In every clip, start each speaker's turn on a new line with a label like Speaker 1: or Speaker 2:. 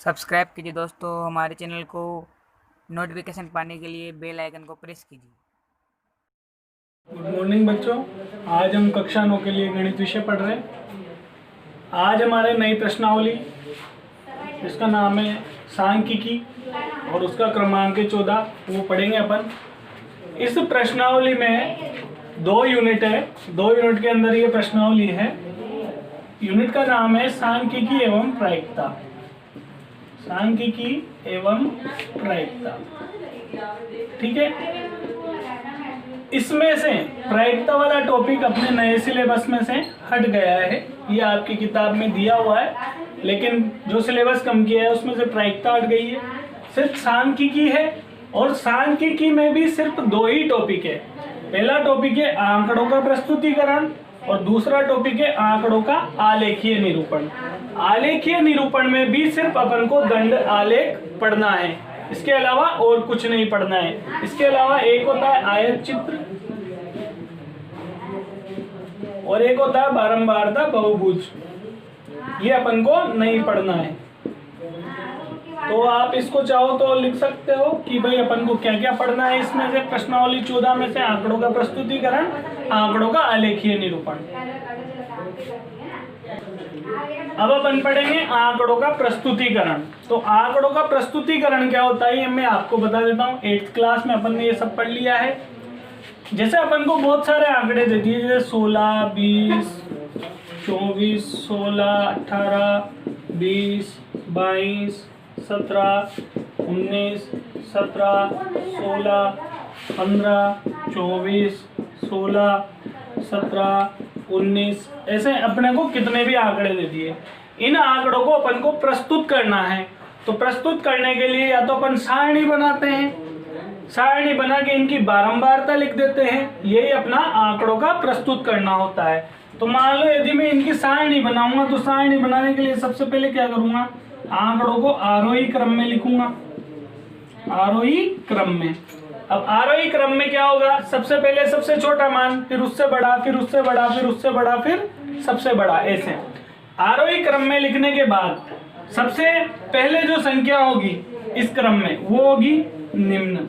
Speaker 1: Subscribe कीजिए दोस्तों हमारे चैनल को। नोटिफिकेशन पाने के लिए बेल आइकन को प्रेस कीजिए।
Speaker 2: गुड मॉर्निंग बच्चों, आज हम कक्षा 9 के लिए गणित विषय पढ़ रहे हैं। आज हमारे नई प्रश्नावली जिसका नाम है सांख्यिकी और उसका क्रमांक है 14, वो पढ़ेंगे अपन। इस प्रश्नावली में 2 यूनिट है, 2 यूनिट के अंदर ये प्रश्नावली है। यूनिट का नाम है सांख्यिकी एवं प्रायिकता। सांख्यिकी एवं प्रायिकता, ठीक है। इसमें से प्रायिकता वाला टॉपिक अपने नए सिलेबस में से हट गया है। ये आपकी किताब में दिया हुआ है, लेकिन जो सिलेबस कम किया है उसमें से प्रायिकता हट गई है। सिर्फ सांख्यिकी है, और सांख्यिकी में भी सिर्फ 2 ही टॉपिक है। पहला टॉपिक है आंकड़ों का प्रस्तुतिकरण और दूसरा टॉपिक है आंकड़ों का आलेखीय निरूपण। आलेखीय निरूपण में भी सिर्फ अपन को दंड आलेख पढ़ना है, इसके अलावा और कुछ नहीं पढ़ना है। इसके अलावा एक होता है आयत चित्र और एक होता है बारंबारता बहुभुज, ये अपन को नहीं पढ़ना है। तो आप इसको चाहो तो लिख सकते हो कि भाई अपन को क्या क्या पढ़ना है। इसमें से प्रश्नावली 14 में से आंकड़ों का प्रस्तुतिकरण, आंकड़ों का आलेखीय निरूपण। अब अपन पढ़ेंगे आंकड़ों का प्रस्तुतिकरण। तो आंकड़ों का प्रस्तुतिकरण क्या होता है ये मैं आपको बता देता हूँ। 8th क्लास में अपन ने ये सब पढ़ लिया है। जैसे अपन को बहुत सारे आंकड़े देती है, जैसे 16, 20, 24, 16, 18, 20, 22, 17, 19, 17, 16, 15, 24, 16, 17, 19, ऐसे अपने को कितने भी आंकड़े दे दिए। इन आंकड़ों को अपन को प्रस्तुत करना है। तो प्रस्तुत करने के लिए या तो अपन सारणी बनाते हैं, सारणी बना के इनकी बारंबारता लिख देते हैं। यही अपना आंकड़ों का प्रस्तुत करना होता है। तो मान लो यदि मैं इनकी सारणी बनाऊंगा, तो सारणी बनाने के लिए सबसे पहले क्या करूंगा, आंकड़ों को आरोही क्रम में लिखूंगा। आरोही क्रम में, अब आरोही क्रम में क्या होगा, सबसे पहले सबसे छोटा मान, फिर उससे बड़ा, फिर उससे बड़ा, फिर उससे बड़ा, फिर सबसे बड़ा, ऐसे आरोही क्रम में लिखने के बाद सबसे पहले जो संख्या होगी इस क्रम में वो होगी निम्न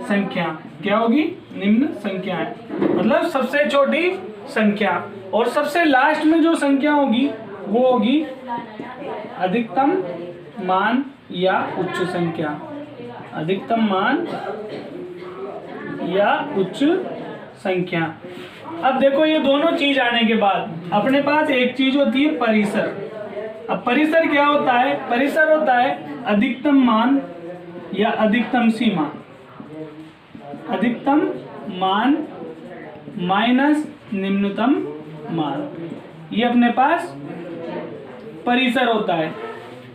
Speaker 2: संख्या। क्या होगी, निम्न संख्या है, मतलब सबसे छोटी संख्या। और सबसे लास्ट में जो संख्या होगी वो होगी अधिकतम मान या उच्च संख्या। अधिकतम मान या उच्च संख्या। अब देखो ये दोनों चीज आने के बाद अपने पास एक चीज होती है परिसर। अब परिसर क्या होता है, परिसर होता है अधिकतम मान या अधिकतम सीमा। अधिकतम मान माइनस निम्नतम मान, ये अपने पास परिसर होता है।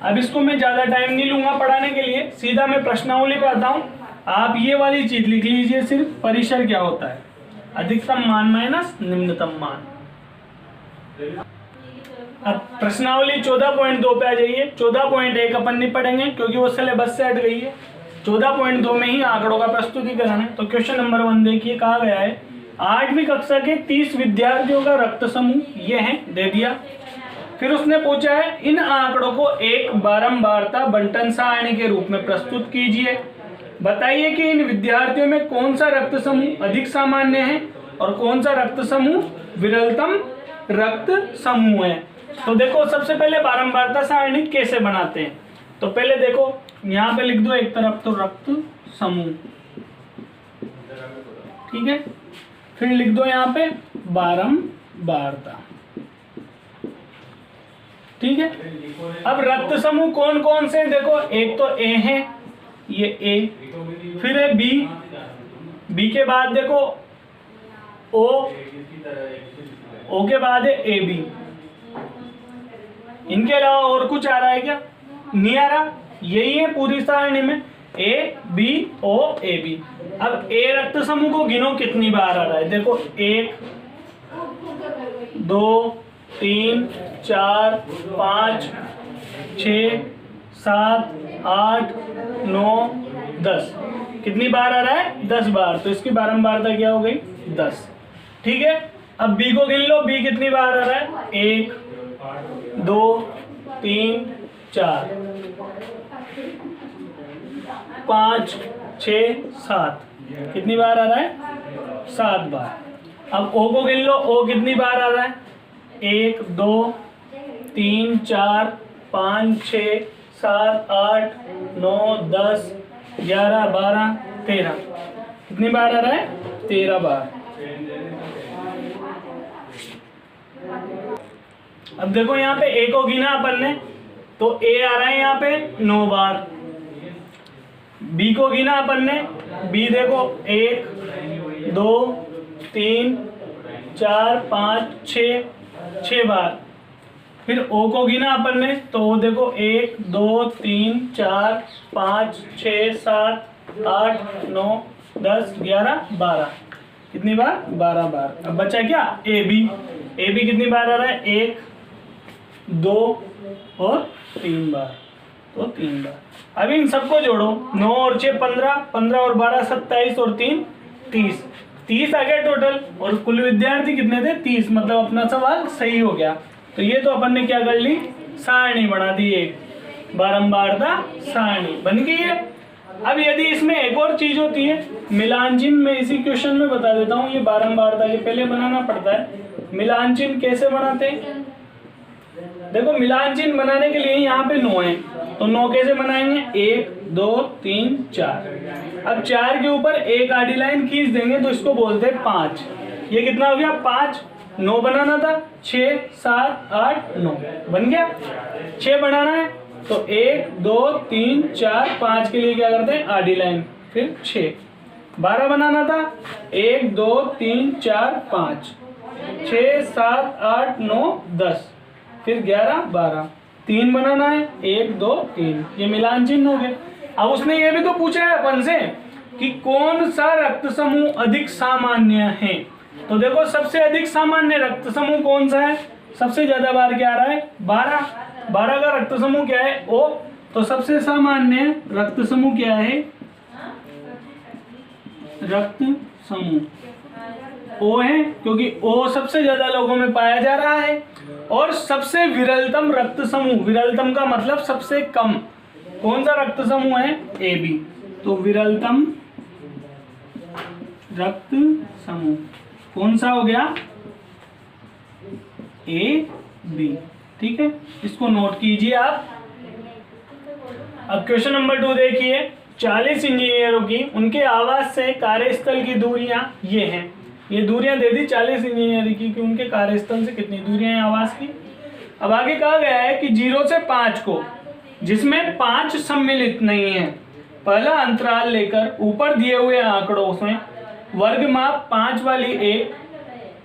Speaker 2: अब इसको मैं ज्यादा टाइम नहीं लूंगा पढ़ाने के लिए, सीधा मैं प्रश्नावली पे आता हूं। आप ये वाली चीज लिख लीजिए, सिर्फ परिसर क्या होता है, अधिकतम मान माइनस निम्नतम मान। अब प्रश्नावली 14.2 पे आ जाइए। 14.1 अपन नहीं पढ़ेंगे क्योंकि वो सिलेबस से हट गई है। 14.2 में ही आंकड़ों का प्रस्तुतिकरण है। तो क्वेश्चन नंबर 1 देखिए, कहा गया है 8वीं कक्षा के 30 विद्यार्थियों का रक्त समूह ये है, दे दिया। फिर उसने पूछा है इन आंकड़ों को एक बारंबारता बंटन सारणी के रूप में प्रस्तुत कीजिए। बताइए कि इन विद्यार्थियों में कौन सा रक्त समूह अधिक सामान्य है और कौन सा रक्त समूह विरलतम रक्त समूह है। तो देखो सबसे पहले बारंबारता सारणी कैसे बनाते हैं। तो पहले देखो यहाँ पे लिख दो एक तरफ तो रक्त समूह, ठीक है। फिर लिख दो यहाँ पे बारंबारता, ठीक है। अब रक्त समूह कौन कौन से, देखो एक तो ए है, ये ए, फिर है बी, बी के बाद देखो ओ के बाद है ए बी। इनके अलावा और कुछ आ रहा है क्या, नहीं आ रहा। यही है पूरी सारणी में, A B O A B. अब ए रक्त समूह को गिनो कितनी बार आ रहा है, देखो 1 2 3 4 5 6 7 8 9 10, कितनी बार आ रहा है, 10 बार। तो इसकी बारंबारता क्या हो गई, 10, ठीक है। अब बी को गिन लो, बी कितनी बार आ रहा है, 1 2 3 4। 5 6 7, कितनी बार आ रहा है? 7 बार। अब ओ को गिन लो, ओ कितनी बार आ रहा है? 1 2 3 4 5 6 7 8 9 10 11 12 13, कितनी बार आ रहा है? 13 बार। अब देखो यहाँ पे ए को गिना अपन ने, तो ए आ रहा है यहाँ पे 9 बार। बी को गिना अपन ने, बी देखो 1 2 3 4 5 6 बार। फिर ओ को गिना अपन ने, तो ओ देखो 1 2 3 4 5 6 7 8 9 10 11 12, कितनी बार? 12 बार। अब बचा क्या? ए बी कितनी बार आ रहा है? 1 2 और 3 बार, तो 3 बार। अब इन सबको जोड़ो, 9 और 6 15, 15 और 12 27 और 3 30, 30 आ गया टोटल। और कुल विद्यार्थी कितने थे? 30, मतलब अपना सवाल सही हो गया। तो ये तो अपन ने क्या कर ली? सारणी बना दी, एक बारंबारता सारणी बन गई है। अब यदि इसमें एक और चीज होती है, मिलान चिन्ह, मैं इसी क्वेश्चन में बता देता हूँ। ये बारंबारता के पहले बनाना पड़ता है। मिलान चिन्ह कैसे बनाते हैं? देखो, मिलान चिन्ह बनाने के लिए यहाँ पे 9 है, तो 9 कैसे बनाएंगे? 1 2 3 4। अब 4 के ऊपर एक आडी लाइन खींच देंगे, तो इसको बोलते हैं 5। ये कितना हो गया? 5। 9 बनाना था, 6 7 8 9 बन गया। 6 बनाना है, तो 1 2 3 4 5 के लिए क्या करते हैं? आडी लाइन, फिर 6। 12 बनाना था, 1 2 3 4 5 6 7 8 9 10, फिर 11 12। 3 बनाना है, 1 2 3, ये मिलान चिन्ह हो गए। अब उसने ये भी तो पूछा है अपन से कि कौन सा रक्त समूह अधिक सामान्य है। तो देखो, सबसे अधिक सामान्य रक्त समूह कौन सा है? सबसे ज्यादा बार क्या आ रहा है? 12। 12 का रक्त समूह क्या है? O। तो सबसे सामान्य रक्त समूह क्या है? रक्त समूह O है, क्योंकि O सबसे ज्यादा लोगों में पाया जा रहा है। और सबसे विरलतम रक्त समूह, विरलतम का मतलब सबसे कम, कौन सा रक्त समूह है? AB। तो विरलतम रक्त समूह कौन सा हो गया? AB। ठीक है, इसको नोट कीजिए आप। अब क्वेश्चन नंबर 2 देखिए। 40 इंजीनियरों की उनके आवास से कार्यस्थल की दूरियां ये हैं। ये दूरियां दे दी 40 इंजीनियर की कि उनके कार्यस्थल से कितनी दूरियां हैं आवास की। अब आगे कहा गया है कि 0 से 5 को, जिसमें 5 सम्मिलित नहीं है, पहला अंतराल लेकर ऊपर दिए हुए आंकड़ों में वर्ग माप 5 वाली एक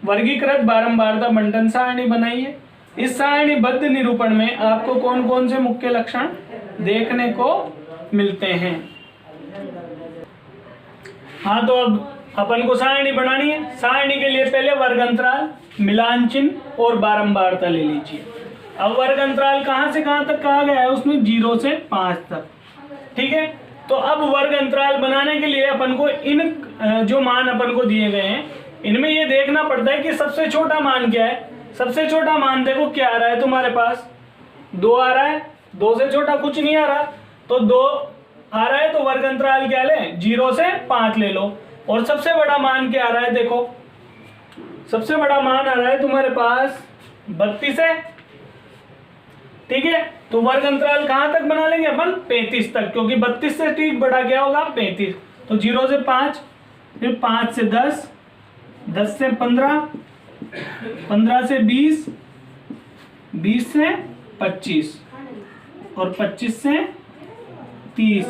Speaker 2: वर्गीकृत बारंबारता बंटन सारणी बनाइए। इस सारणीबद्ध निरूपण में आपको कौन कौन से मुख्य लक्षण देखने को मिलते हैं? हाँ, तो अब अपन को सारणी बनानी है। सारणी के लिए पहले वर्ग अंतराल, मिलान चिन्ह और बारंबारता ले लीजिए। अब वर्ग अंतराल कहाँ से कहाँ तक कहा गया है? उसमें 0 से 5 तक। ठीक है, तो अब वर्ग अंतराल बनाने के लिए अपन को इन जो मान अपन को दिए गए हैं, इनमें ये देखना पड़ता है कि सबसे छोटा मान क्या है। सबसे छोटा मान देखो क्या आ रहा है तुम्हारे पास? 2 आ रहा है। 2 से छोटा कुछ नहीं आ रहा, तो 2 आ रहा है, तो वर्ग अंतराल क्या ले? 0 से 5 ले लो। और सबसे बड़ा मान क्या आ रहा है? देखो, सबसे बड़ा मान आ रहा है तुम्हारे पास 32 है। ठीक है, तो वर्ग अंतराल कहां तक बना लेंगे अपन? 35 तक, क्योंकि 32 से ठीक बड़ा क्या होगा? 35। तो 0 से 5, फिर 5 से 10, 10 से 15, 15 से 20, 20 से 25, और 25 से 30,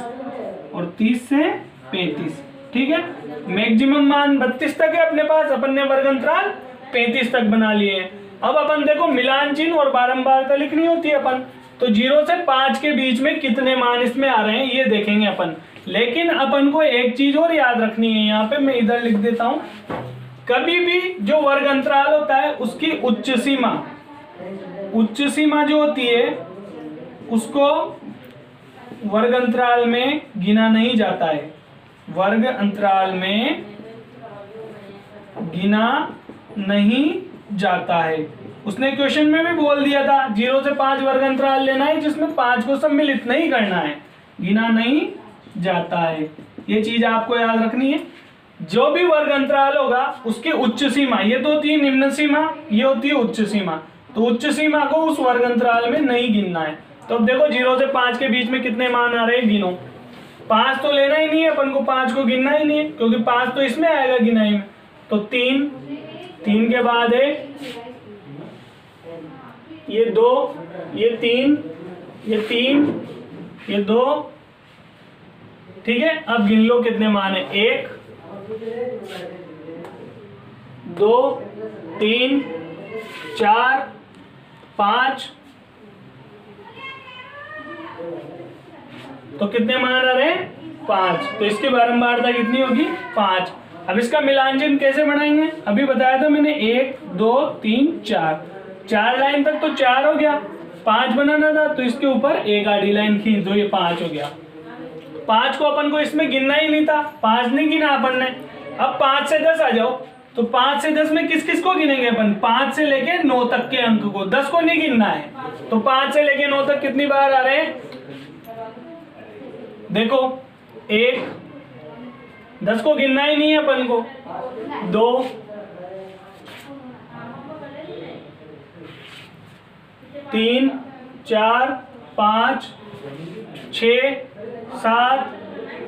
Speaker 2: और 30 से 35। ठीक है, मैक्सिमम मान 32 तक है अपने पास, अपन ने वर्ग अंतराल 35 तक बना लिए हैं। अब अपन देखो, मिलान चिन्ह और बारंबारता लिखनी होती है अपन, तो 0 से 5 के बीच में कितने मान इसमें आ रहे हैं ये देखेंगे अपन। लेकिन अपन को एक चीज और याद रखनी है, यहाँ पे मैं इधर लिख देता हूं। कभी भी जो वर्ग अंतराल होता है उसकी उच्च सीमा जो होती है उसको वर्ग अंतराल में गिना नहीं जाता है। वर्ग अंतराल में गिना नहीं जाता है। उसने क्वेश्चन में भी बोल दिया था 0 से 5 वर्ग अंतराल लेना है जिसमें 5 को सम्मिलित नहीं करना है। गिना नहीं जाता है। ये चीज आपको याद रखनी है। जो भी वर्ग अंतराल होगा उसकी उच्च सीमा, ये तो होती है निम्न सीमा, ये होती है उच्च सीमा। तो उच्च सीमा को उस वर्ग अंतराल में नहीं गिनना है। तो अब देखो 0 से 5 के बीच में कितने मान आ रहे हैं, गिनो। 5 तो लेना ही नहीं है अपन को, 5 को गिनना ही नहीं है, क्योंकि 5 तो इसमें आएगा गिनाई में। तो 3, 3 के बाद है ये 2, ये 3, ये 3, ये 2। ठीक है, अब गिन लो कितने मान है। 1, 2, 3, 4, 5। तो कितने मान आ रहे हैं, 5। तो इसकी बारंबारता कितनी होगी, 5। अब इसका मिलान चिन्ह कैसे बनाएंगे, अभी बताया था मैंने। 1, 2, 3, 4, 4 लाइन तक तो 4 हो गया। 5 बनाना था तो इसके ऊपर एक आधी लाइन खींच दो, ये 5 हो गया। 5 को अपन को इसमें गिनना ही नहीं था, 5 नहीं गिना अपन ने। अब 5 से 10 आ जाओ, तो 5 से 10 में किस किस को गिनेंगे अपन, 5 से लेके 9 तक के अंक को, 10 को नहीं गिनना है। तो 5 से लेके 9 तक कितनी बार आ रहे हैं, देखो 1, 10 को गिनना ही नहीं है अपन को, 2, 3, 4, 5, 6, 7,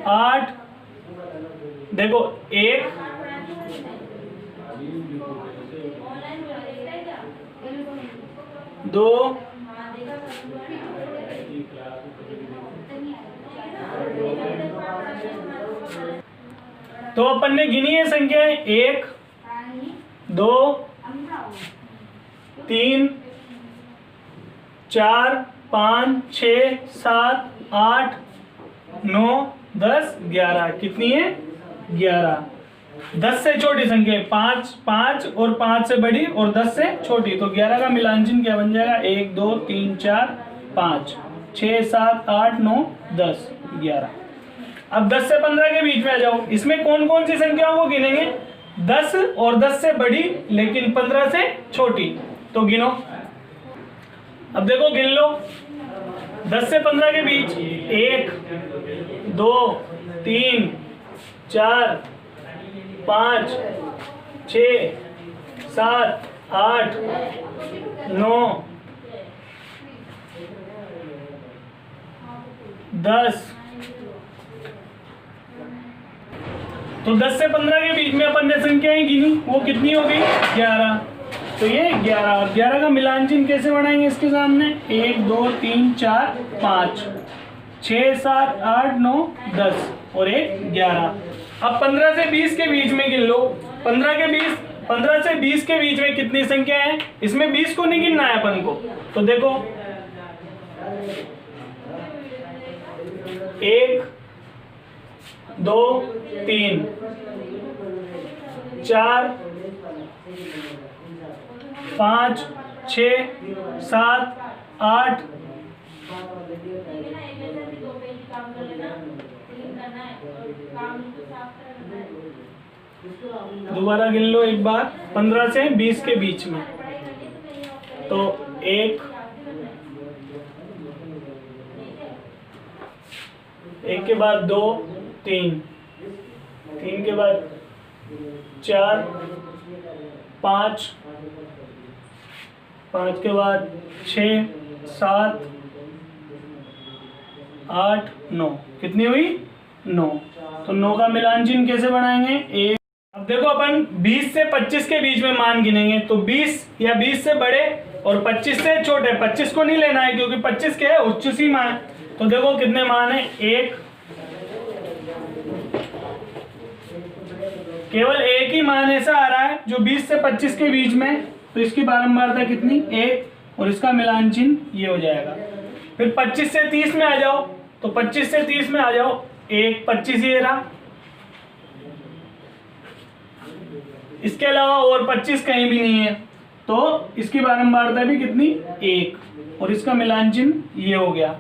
Speaker 2: 8। देखो 1, 2, तो अपन ने गिनी है संख्याएं 1, 2, 3, 4, 5, 6, 7, 8, 9, 10, 11। कितनी है, 11। 10 से छोटी संख्या 5, 5 और 5 से बड़ी और 10 से छोटी। तो 11 का मिलान चिन्ह क्या बन जाएगा, 1, 2, 3, 4, 5, 6, 7, 8, 9, 10, 11। अब 10 से 15 के बीच में आ जाओ। इसमें कौन कौन सी संख्याओं को गिनेंगे, 10 और 10 से बड़ी लेकिन 15 से छोटी। तो गिनो, अब देखो गिन लो। 10 से 15 के बीच 1, 2, 3, 4, 5, 6, 7, 8, 9, 10। तो 10 से 15 के बीच में अपन ने संख्याएं गिनी, वो कितनी हो गई, 11। तो ये 11। और 11 का मिलान चिन्ह कैसे बनाएंगे इसके सामने, 1, 2, 3, 4, 5, 6, 7, 8, 9, 10 और 1, 11। अब 15 से 20 के बीच में गिन लो। 15 से 20 के बीच में कितनी संख्या है, इसमें 20 को नहीं गिनना है अपन को। तो देखो 1, 2, 3, 4, 5, 6, 7, 8। दोबारा गिन लो एक बार। 15 से 20 के बीच में, तो 1 के बाद 2, 3 के बाद 4, 5 के बाद 6, 7, 8, 9। कितनी हुई, 9। तो 9 का मिलान चिन्ह कैसे बनाएंगे, 1। अब देखो अपन 20 से 25 के बीच में मान गिनेंगे। तो 20 या 20 से बड़े और 25 से छोटे। 25 को नहीं लेना है क्योंकि 25 क्या है, उच्च सीमा है। तो देखो कितने मान है, 1। केवल एक ही मान ऐसा आ रहा है जो 20 से 25 के बीच में। तो इसकी बारंबारता कितनी, 1। और इसका मिलान चिन्ह ये हो जाएगा। फिर 25 से 30 में आ जाओ। तो 25 से 30 में आ जाओ, 1, 25 ये रहा। इसके अलावा और 25 कहीं भी नहीं है। तो इसकी बारंबारता भी कितनी, 1। और इसका मिलान चिन्ह ये हो गया।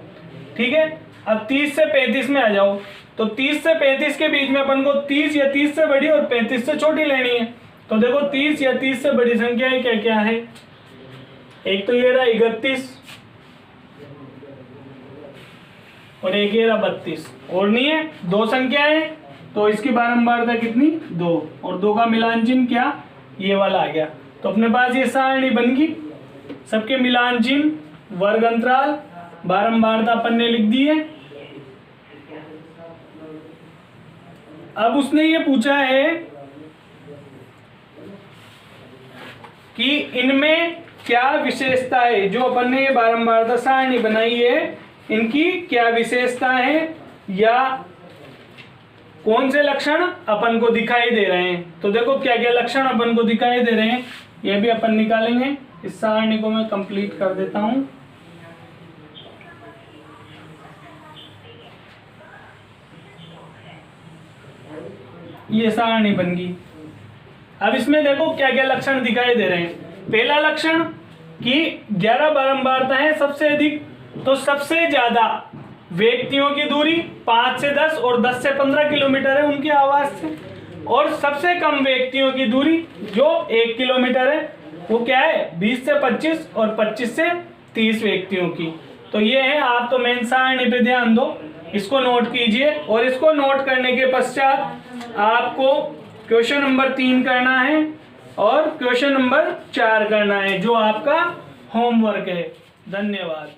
Speaker 2: ठीक है, अब 30 से 35 में आ जाओ। तो 30 से 35 के बीच में अपन को 30 या 30 से बड़ी और 35 से छोटी लेनी है। तो देखो 30 या 30 से बड़ी संख्या है क्या क्या है, एक तो ये रहा 31, और 1 11 32 और नहीं है, 2 संख्याएं तो इसकी बारंबारता कितनी 2 और 2 का मिलान चिन्ह क्या ये वाला आ गया। तो अपने पास ये सारणी बन गई, सबके मिलान चिन्ह वर्ग अंतराल बारंबारता अपन ने लिख दी है। अब उसने ये पूछा है कि इनमें क्या विशेषता है, जो अपन ने ये बारंबारता सारणी बनाई है इनकी क्या विशेषता है या कौन से लक्षण अपन को दिखाई दे रहे हैं। तो देखो क्या क्या लक्षण अपन को दिखाई दे रहे हैं ये भी अपन निकालेंगे। इस सारणी को मैं कंप्लीट कर देता हूं। ये सारणी बन गई। अब इसमें देखो क्या क्या लक्षण दिखाई दे रहे हैं। पहला लक्षण कि 11 बारंबारता है सबसे अधिक, तो सबसे ज्यादा व्यक्तियों की दूरी 5 से 10 और 10 से 15 किलोमीटर है उनके आवास से, और सबसे कम व्यक्तियों की दूरी जो 1 किलोमीटर है वो क्या है 20 से 25 और 25 से 30 व्यक्तियों की। तो ये है, आप तो मेन सारणी पे ध्यान दो, इसको नोट कीजिए और इसको नोट करने के पश्चात आपको क्वेश्चन नंबर 3 करना है और क्वेश्चन नंबर 4 करना है जो आपका होमवर्क है। धन्यवाद।